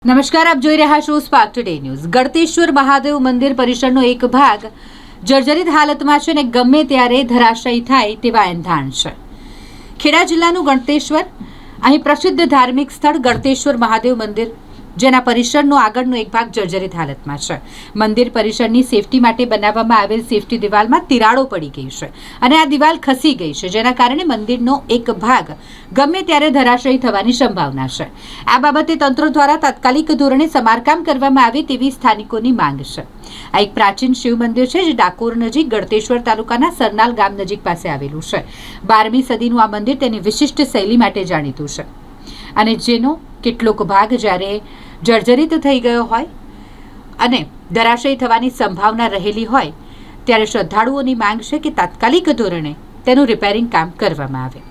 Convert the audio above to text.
નમસ્કાર, આપ જોઈ રહ્યા છો spark today news. Galteshwar Mahadev મંદિર પરિસરનો એક ભાગ જર્જરિત હાલતમાં છે અને ગમે ત્યારે ધરાશાયી થાય તેવા એંધાણ છે। ખેડા જિલ્લાનું ગળતેશ્વર, અહીં પ્રસિદ્ધ ધાર્મિક સ્થળ ગળતેશ્વર મહાદેવ મંદિર, જેના પરિસરનો આગળનો એક ભાગ જર્જરિત હાલતમાં છે। મંદિર પરિસરની સેફટી માટે બનાવવામાં આવેલ સેફટી દિવાલમાં તિરાડો પડી ગઈ છે અને આ દિવાલ ખસી ગઈ છે, જેના કારણે મંદિરનો એક ભાગ ગમે ત્યારે ધરાશાયી થવાની સંભાવના છે। આ બાબતે તંત્ર દ્વારા તાત્કાલિક ધોરણે સમારકામ કરવામાં આવે તેવી સ્થાનિકોની માંગ છે। આ એક પ્રાચીન શિવ મંદિર છે, જે ડાકોર નજીક ગળતેશ્વર તાલુકાના સરનાલ ગામ નજીક પાસે આવેલું છે। 12મી સદીનું આ મંદિર તેની વિશિષ્ટ શૈલી માટે જાણીતું છે અને જેનો કેટલોક ભાગ જ્યારે જર્જરિત થઈ ગયો હોય અને ધરાશયી થવાની સંભાવના રહેલી હોય ત્યારે શ્રદ્ધાળુઓની માંગ છે કે તાત્કાલિક ધોરણે તેનું રિપેરિંગ કામ કરવામાં આવે।